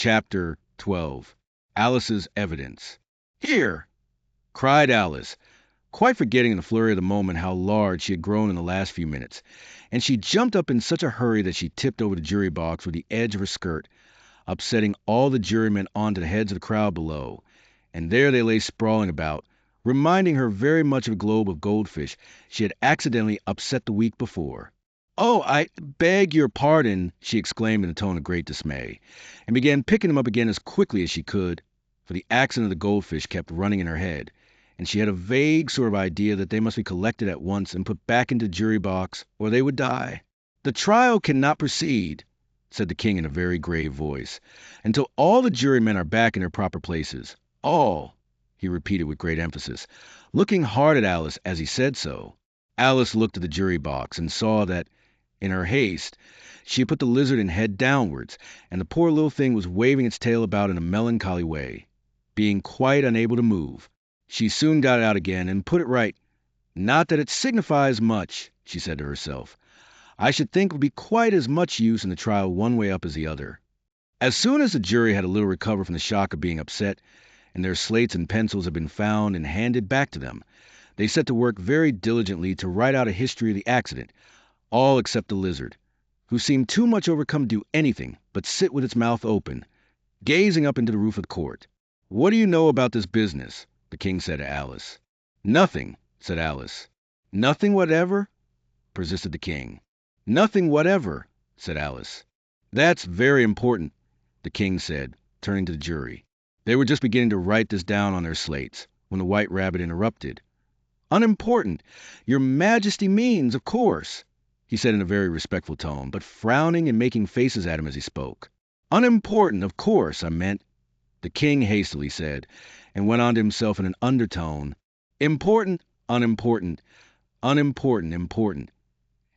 Chapter 12. Alice's Evidence. "Here!" cried Alice, quite forgetting in the flurry of the moment how large she had grown in the last few minutes, and she jumped up in such a hurry that she tipped over the jury box with the edge of her skirt, upsetting all the jurymen onto the heads of the crowd below, and there they lay sprawling about, reminding her very much of a globe of goldfish she had accidentally upset the week before. "Oh, I beg your pardon," she exclaimed in a tone of great dismay, and began picking them up again as quickly as she could, for the accident of the goldfish kept running in her head, and she had a vague sort of idea that they must be collected at once and put back into the jury box, or they would die. "The trial cannot proceed," said the king in a very grave voice, "until all the jurymen are back in their proper places. All," he repeated with great emphasis, looking hard at Alice as he said so. Alice looked at the jury box and saw that, in her haste, she had put the lizard in head downwards, and the poor little thing was waving its tail about in a melancholy way, being quite unable to move. She soon got it out again and put it right. "Not that it signifies much," she said to herself. "I should think it would be quite as much use in the trial one way up as the other." As soon as the jury had a little recovered from the shock of being upset, and their slates and pencils had been found and handed back to them, they set to work very diligently to write out a history of the accident, all except the lizard, who seemed too much overcome to do anything but sit with its mouth open, gazing up into the roof of the court. "What do you know about this business?" the king said to Alice. "Nothing," said Alice. "Nothing whatever?" persisted the king. "Nothing whatever," said Alice. "That's very important," the king said, turning to the jury. They were just beginning to write this down on their slates, when the White Rabbit interrupted. "Unimportant, your majesty means, of course," he said in a very respectful tone, but frowning and making faces at him as he spoke. "Unimportant, of course, I meant," the king hastily said, and went on to himself in an undertone, "important, unimportant, unimportant, important,"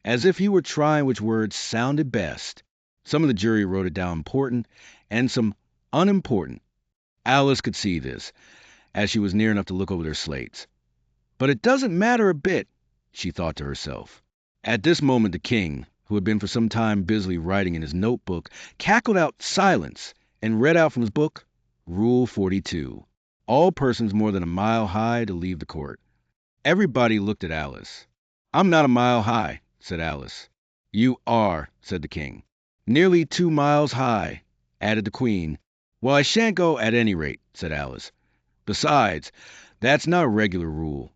as if he were trying which words sounded best. Some of the jury wrote it down important, and some unimportant. Alice could see this, as she was near enough to look over their slates. "But it doesn't matter a bit," she thought to herself. At this moment the king, who had been for some time busily writing in his notebook, cackled out "Silence," and read out from his book, Rule 42. All persons more than a mile high to leave the court. Everybody looked at Alice. "I'm not a mile high," said Alice. "You are," said the king. "Nearly 2 miles high," added the queen. "Well, I shan't go at any rate," said Alice. "Besides, that's not a regular rule.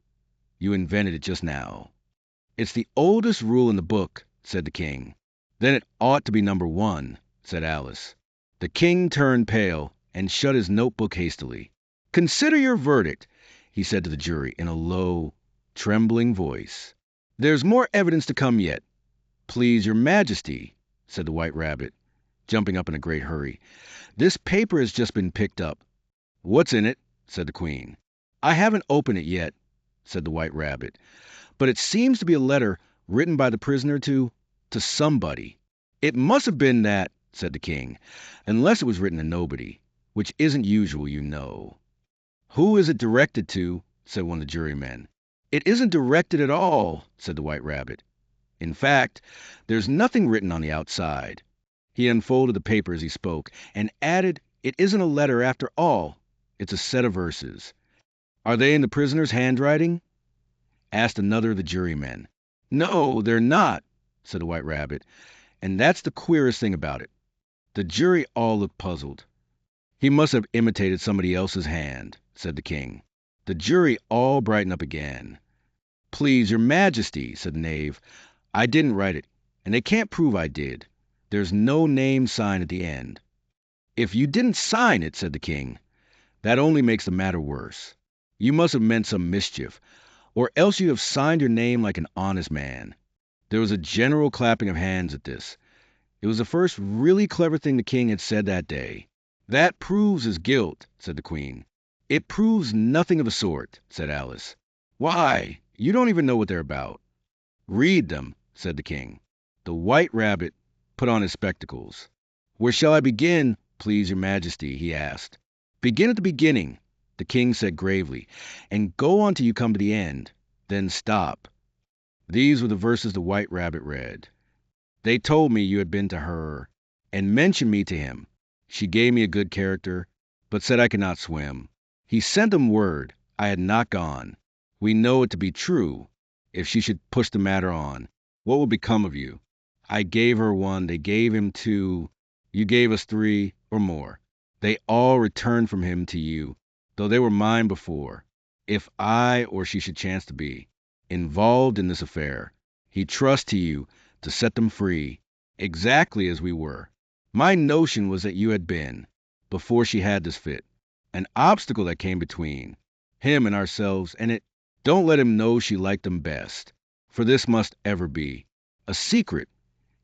You invented it just now." "It's the oldest rule in the book," said the king. "Then it ought to be number 1, said Alice. The king turned pale and shut his notebook hastily. "Consider your verdict," he said to the jury in a low, trembling voice. "There's more evidence to come yet." "Please, your majesty," said the White Rabbit, jumping up in a great hurry, "this paper has just been picked up." "What's in it?" said the queen. "I haven't opened it yet," said the White Rabbit, "but it seems to be a letter written by the prisoner to somebody." "It must have been that," said the king, "unless it was written to nobody, which isn't usual, you know." "Who is it directed to?" said one of the jurymen. "It isn't directed at all," said the White Rabbit. "In fact, there's nothing written on the outside." He unfolded the paper as he spoke, and added, "It isn't a letter after all. It's a set of verses." "Are they in the prisoner's handwriting?" asked another of the jurymen. "No, they're not," said the White Rabbit, "and that's the queerest thing about it." The jury all looked puzzled. "He must have imitated somebody else's hand," said the king. The jury all brightened up again. "Please, your majesty," said the knave, "I didn't write it, and they can't prove I did. There's no name sign at the end." "If you didn't sign it," said the king, "that only makes the matter worse. You must have meant some mischief, or else you'd have signed your name like an honest man." There was a general clapping of hands at this. It was the first really clever thing the king had said that day. "That proves his guilt," said the queen. "It proves nothing of the sort," said Alice. "Why, you don't even know what they're about." "Read them," said the king. The White Rabbit put on his spectacles. "Where shall I begin, please your majesty?" he asked. "Begin at the beginning," the king said gravely, "and go on till you come to the end. Then stop." These were the verses the White Rabbit read. "They told me you had been to her, and mentioned me to him. She gave me a good character, but said I could not swim. He sent them word I had not gone. We know it to be true. If she should push the matter on, what will become of you? I gave her 1, they gave him 2, you gave us 3 or more. They all returned from him to you, though they were mine before. If I, or she should chance to be, involved in this affair, he trusts to you to set them free, exactly as we were. My notion was that you had been, before she had this fit, an obstacle that came between him and ourselves, and it don't let him know she liked him best, for this must ever be a secret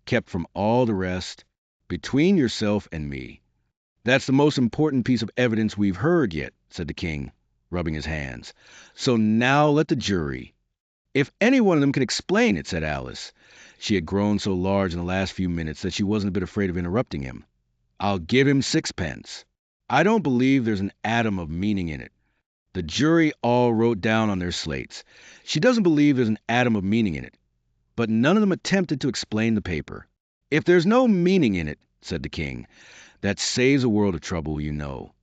kept from all the rest, between yourself and me. That's the most important piece of evidence we've heard yet, said the king, rubbing his hands. So now let the jury. If any one of them can explain it, said Alice. She had grown so large in the last few minutes that she wasn't a bit afraid of interrupting him. I'll give him 6pence. I don't believe there's an atom of meaning in it. The jury all wrote down on their slates. She doesn't believe there's an atom of meaning in it. But none of them attempted to explain the paper. If there's no meaning in it, said the king, that saves a world of trouble, you know,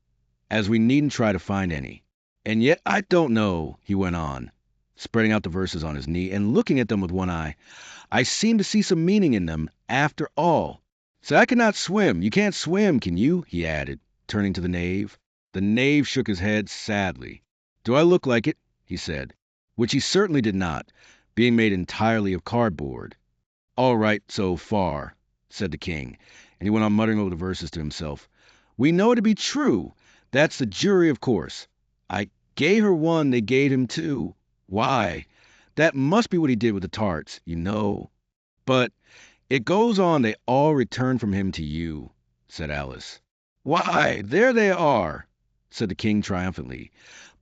as we needn't try to find any. And yet I don't know, he went on, spreading out the verses on his knee and looking at them with one eye. I seem to see some meaning in them, after all. So I cannot swim. You can't swim, can you? He added, turning to the knave. The knave shook his head sadly. Do I look like it? He said, which he certainly did not, being made entirely of cardboard. All right so far, said the king, and he went on muttering over the verses to himself. We know it to be true. That's the jury, of course. I gave her 1, they gave him 2. Why, that must be what he did with the tarts, you know. But it goes on, they all returned from him to you, said Alice. Why, there they are, said the king triumphantly,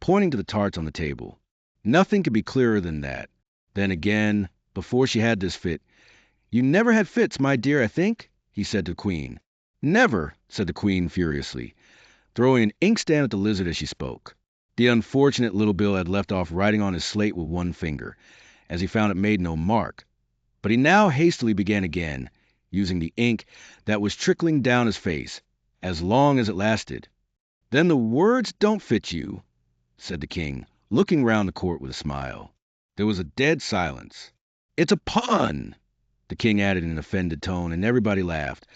pointing to the tarts on the table. Nothing could be clearer than that. Then again, before she had this fit, you never had fits, my dear, I think, he said to the queen. Never, said the queen furiously, throwing an inkstand at the lizard as she spoke. The unfortunate little Bill had left off writing on his slate with 1 finger, as he found it made no mark. But he now hastily began again, using the ink that was trickling down his face, as long as it lasted. Then the words don't fit you, said the king, looking round the court with a smile. There was a dead silence. It's a pun, the king added in an offended tone, and everybody laughed.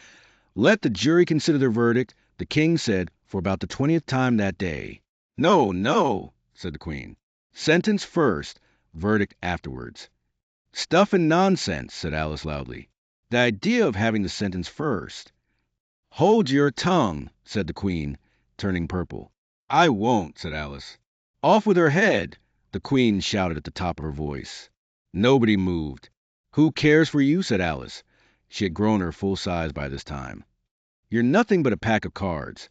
Let the jury consider their verdict, the king said, for about the 20th time that day. No, no, said the queen. Sentence first, verdict afterwards. Stuff and nonsense, said Alice loudly. The idea of having the sentence first. Hold your tongue, said the queen, turning purple. I won't, said Alice. Off with her head, the queen shouted at the top of her voice. Nobody moved. Who cares for you, said Alice. She had grown her full size by this time. You're nothing but a pack of cards.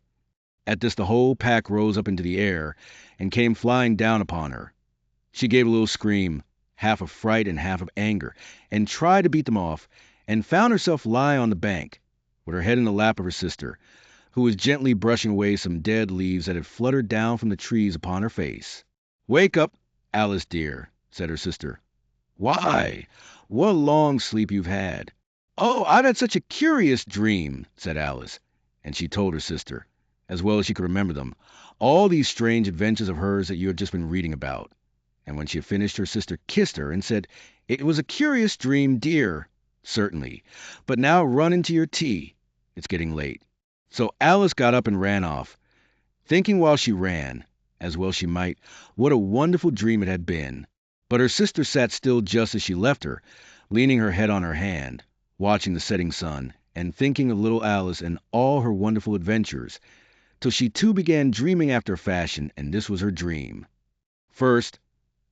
At this the whole pack rose up into the air and came flying down upon her. She gave a little scream, half of fright and half of anger, and tried to beat them off, and found herself lying on the bank, with her head in the lap of her sister, who was gently brushing away some dead leaves that had fluttered down from the trees upon her face. Wake up, Alice dear, said her sister. Why, what a long sleep you've had. Oh, I've had such a curious dream, said Alice, and she told her sister, as well as she could remember them, all these strange adventures of hers that you had just been reading about. And when she had finished, her sister kissed her and said, It was a curious dream, dear. Certainly. But now run into your tea. It's getting late. So Alice got up and ran off, thinking while she ran, as well she might, what a wonderful dream it had been. But her sister sat still just as she left her, leaning her head on her hand, watching the setting sun, and thinking of little Alice and all her wonderful adventures, till she too began dreaming after a fashion, and this was her dream. First,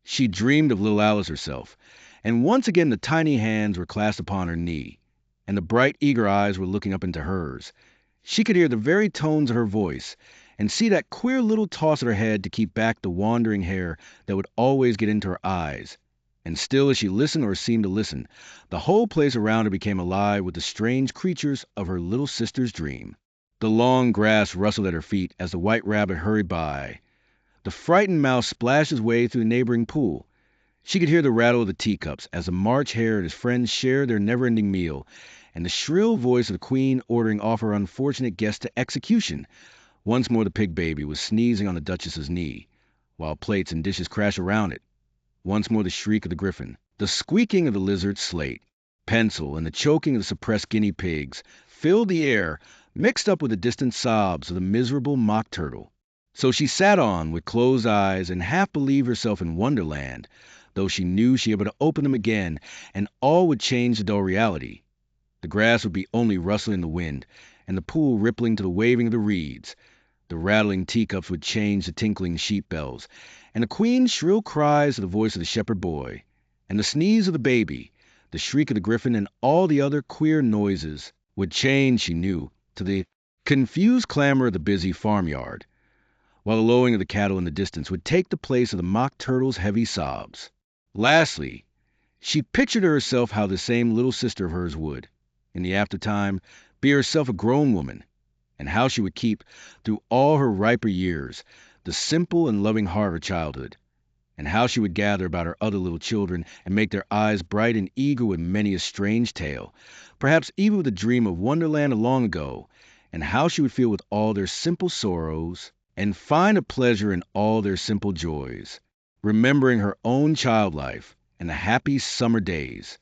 she dreamed of little Alice herself, and once again the tiny hands were clasped upon her knee, and the bright, eager eyes were looking up into hers. She could hear the very tones of her voice, and see that queer little toss of her head to keep back the wandering hair that would always get into her eyes. And still as she listened or seemed to listen, the whole place around her became alive with the strange creatures of her little sister's dream. The long grass rustled at her feet as the white rabbit hurried by. The frightened mouse splashed his way through the neighboring pool. She could hear the rattle of the teacups as the March Hare and his friends shared their never-ending meal, and the shrill voice of the queen ordering off her unfortunate guest to execution. Once more the pig baby was sneezing on the Duchess's knee, while plates and dishes crashed around it. Once more the shriek of the griffin, the squeaking of the lizard's slate, pencil, and the choking of the suppressed guinea pigs filled the air, mixed up with the distant sobs of the miserable mock turtle. So she sat on with closed eyes and half believed herself in Wonderland, though she knew she would be able to open them again, and all would change to dull reality. The grass would be only rustling in the wind, and the pool rippling to the waving of the reeds. The rattling teacups would change to tinkling sheep bells, and the queen's shrill cries to the voice of the shepherd boy, and the sneeze of the baby, the shriek of the griffin, and all the other queer noises would change, she knew, to the confused clamor of the busy farmyard, while the lowing of the cattle in the distance would take the place of the mock turtle's heavy sobs. Lastly, she pictured to herself how the same little sister of hers would, in the aftertime, be herself a grown woman, and how she would keep, through all her riper years, the simple and loving heart of her childhood, and how she would gather about her other little children and make their eyes bright and eager with many a strange tale, perhaps even with a dream of Wonderland of long ago, and how she would feel with all their simple sorrows, and find a pleasure in all their simple joys, remembering her own child life and the happy summer days.